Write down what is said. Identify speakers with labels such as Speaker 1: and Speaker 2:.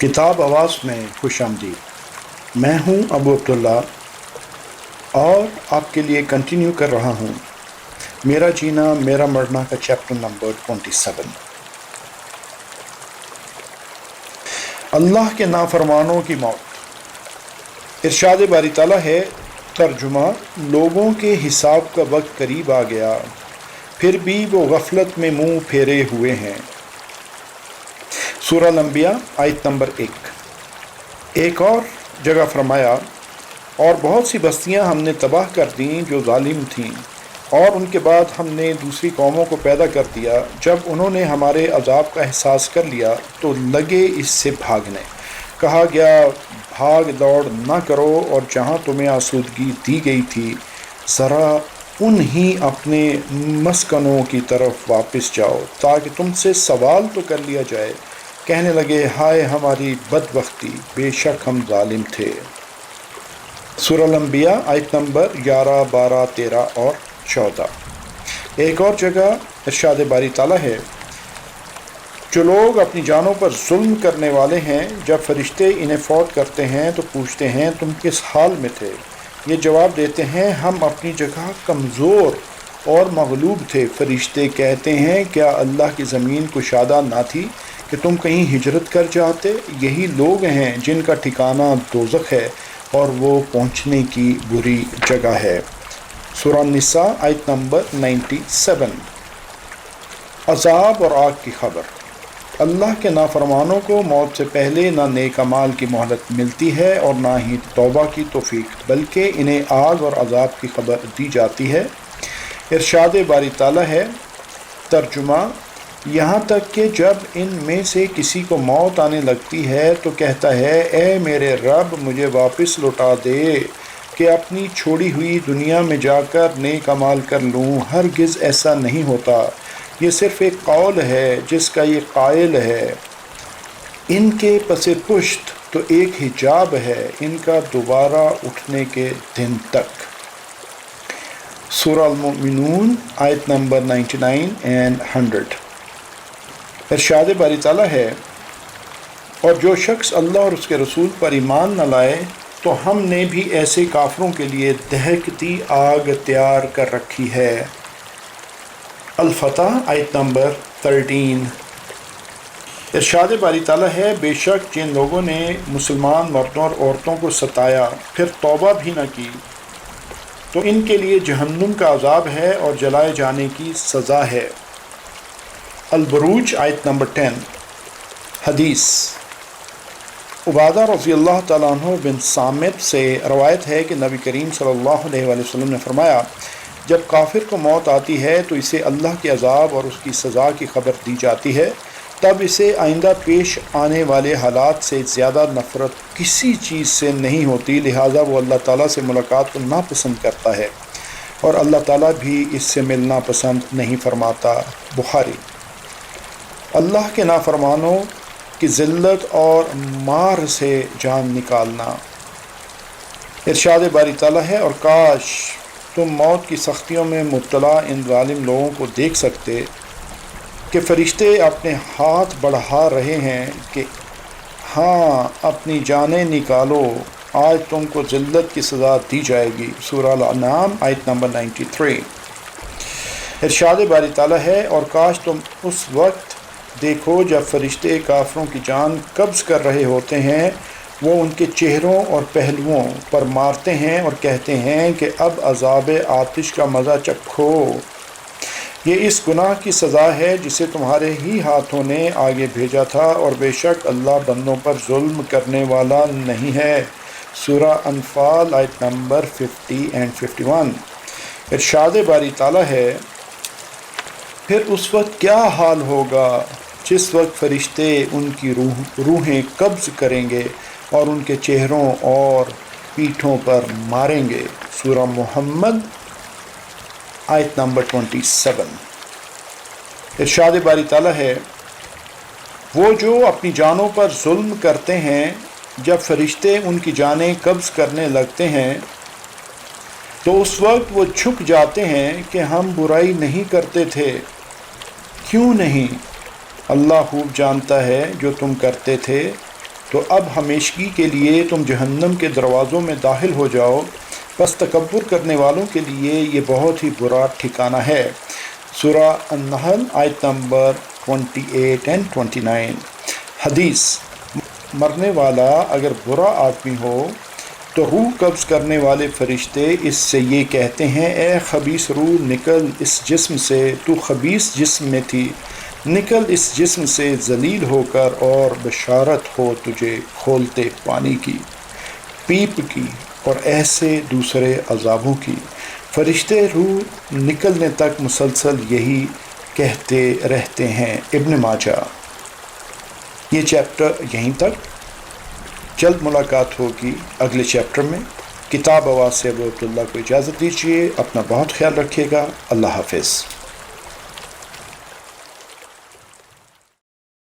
Speaker 1: کتاب آواز میں خوش آمدید۔ میں ہوں ابو عبداللہ اور آپ کے لیے کنٹینیو کر رہا ہوں میرا جینا میرا مرنا کا چیپٹر نمبر 27۔ اللہ کے نافرمانوں کی موت۔ ارشاد باری تعالیٰ ہے، ترجمہ: لوگوں کے حساب کا وقت قریب آ گیا، پھر بھی وہ غفلت میں منہ پھیرے ہوئے ہیں۔ سورہ الانبیاء آیت نمبر 1۔ ایک اور جگہ فرمایا، اور بہت سی بستیاں ہم نے تباہ کر دیں جو ظالم تھیں، اور ان کے بعد ہم نے دوسری قوموں کو پیدا کر دیا۔ جب انہوں نے ہمارے عذاب کا احساس کر لیا تو لگے اس سے بھاگنے۔ کہا گیا، بھاگ دوڑ نہ کرو، اور جہاں تمہیں آسودگی دی گئی تھی ذرا انہی اپنے مسکنوں کی طرف واپس جاؤ تاکہ تم سے سوال تو کر لیا جائے۔ کہنے لگے، ہائے ہماری بدبختی، بے شک ہم ظالم تھے۔ سورہ الانبیاء آیت نمبر 11، 12، 13 اور 14۔ ایک اور جگہ ارشاد باری تعالیٰ ہے، جو لوگ اپنی جانوں پر ظلم کرنے والے ہیں، جب فرشتے انہیں فوت کرتے ہیں تو پوچھتے ہیں تم کس حال میں تھے؟ یہ جواب دیتے ہیں، ہم اپنی جگہ کمزور اور مغلوب تھے۔ فرشتے کہتے ہیں، کیا اللہ کی زمین کشادہ نہ تھی کہ تم کہیں ہجرت کر جاتے؟ یہی لوگ ہیں جن کا ٹھکانہ دوزخ ہے اور وہ پہنچنے کی بری جگہ ہے۔ سورہ النساء آیت نمبر 97۔ عذاب اور آگ کی خبر۔ اللہ کے نافرمانوں کو موت سے پہلے نہ نیک اعمال کی مہلت ملتی ہے اور نہ ہی توبہ کی توفیق، بلکہ انہیں آگ اور عذاب کی خبر دی جاتی ہے۔ ارشاد باری تعالیٰ ہے، ترجمہ: یہاں تک کہ جب ان میں سے کسی کو موت آنے لگتی ہے تو کہتا ہے، اے میرے رب مجھے واپس لوٹا دے کہ اپنی چھوڑی ہوئی دنیا میں جا کر نیک اعمال کر لوں۔ ہرگز ایسا نہیں ہوتا، یہ صرف ایک قول ہے جس کا یہ قائل ہے۔ ان کے پس پشت تو ایک حجاب ہے ان کا دوبارہ اٹھنے کے دن تک۔ سورہ المؤمنون آیت نمبر 99 and 100۔ ارشاد باری تعالیٰ ہے، اور جو شخص اللہ اور اس کے رسول پر ایمان نہ لائے تو ہم نے بھی ایسے کافروں کے لیے دہکتی آگ تیار کر رکھی ہے۔ الفتح آیت نمبر 13۔ ارشاد باری تعالیٰ ہے، بے شک جن لوگوں نے مسلمان مردوں اور عورتوں کو ستایا پھر توبہ بھی نہ کی تو ان کے لیے جہنم کا عذاب ہے اور جلائے جانے کی سزا ہے۔ البروج آیت نمبر 10۔ حدیث: عبادہ رضی اللہ تعالیٰ عنہ بن صامت سے روایت ہے کہ نبی کریم صلی اللہ علیہ وآلہ وسلم نے فرمایا، جب کافر کو موت آتی ہے تو اسے اللہ کے عذاب اور اس کی سزا کی خبر دی جاتی ہے، تب اسے آئندہ پیش آنے والے حالات سے زیادہ نفرت کسی چیز سے نہیں ہوتی، لہٰذا وہ اللہ تعالیٰ سے ملاقات کو ناپسند کرتا ہے اور اللہ تعالیٰ بھی اس سے ملنا پسند نہیں فرماتا۔ بخاری۔ اللہ کے نافرمانوں کی ذلت اور مار سے جان نکالنا۔ ارشاد باری تعالیٰ ہے، اور کاش تم موت کی سختیوں میں مبتلا ان ظالم لوگوں کو دیکھ سکتے کہ فرشتے اپنے ہاتھ بڑھا رہے ہیں کہ ہاں اپنی جانیں نکالو، آج تم کو ذلت کی سزا دی جائے گی۔ سورہ الانعام آیت نمبر 93۔ ارشاد باری تعالیٰ ہے، اور کاش تم اس وقت دیکھو جب فرشتے کافروں کی جان قبض کر رہے ہوتے ہیں، وہ ان کے چہروں اور پہلوؤں پر مارتے ہیں اور کہتے ہیں کہ اب عذاب آتش کا مزہ چکھو۔ یہ اس گناہ کی سزا ہے جسے تمہارے ہی ہاتھوں نے آگے بھیجا تھا، اور بے شک اللہ بندوں پر ظلم کرنے والا نہیں ہے۔ سورہ انفال آیت نمبر 50 and 51۔ ارشاد باری تعالیٰ ہے، پھر اس وقت کیا حال ہوگا جس وقت فرشتے ان کی روحیں قبض کریں گے اور ان کے چہروں اور پیٹھوں پر ماریں گے۔ سورہ محمد آیت نمبر 27۔ ارشاد باری تعالیٰ ہے، وہ جو اپنی جانوں پر ظلم کرتے ہیں، جب فرشتے ان کی جانیں قبض کرنے لگتے ہیں تو اس وقت وہ جھک جاتے ہیں کہ ہم برائی نہیں کرتے تھے۔ کیوں نہیں؟ اللہ خوب جانتا ہے جو تم کرتے تھے۔ تو اب ہمیشگی کے لیے تم جہنم کے دروازوں میں داخل ہو جاؤ، بس تکبر کرنے والوں کے لیے یہ بہت ہی برا ٹھکانہ ہے۔ سورہ النحل آیت نمبر 28 اور 29۔ حدیث: مرنے والا اگر برا آدمی ہو تو روح قبض کرنے والے فرشتے اس سے یہ کہتے ہیں، اے خبیث روح نکل اس جسم سے، تو خبیث جسم میں تھی، نکل اس جسم سے ذلیل ہو کر، اور بشارت ہو تجھے کھولتے پانی کی، پیپ کی اور ایسے دوسرے عذابوں کی۔ فرشتے روح نکلنے تک مسلسل یہی کہتے رہتے ہیں۔ ابن ماجہ۔ یہ چیپٹر یہیں تک، جلد ملاقات ہوگی اگلے چیپٹر میں۔ کتاب آواز سے ابو عبداللہ کو اجازت دیجیے، اپنا بہت خیال رکھیے گا، اللہ حافظ۔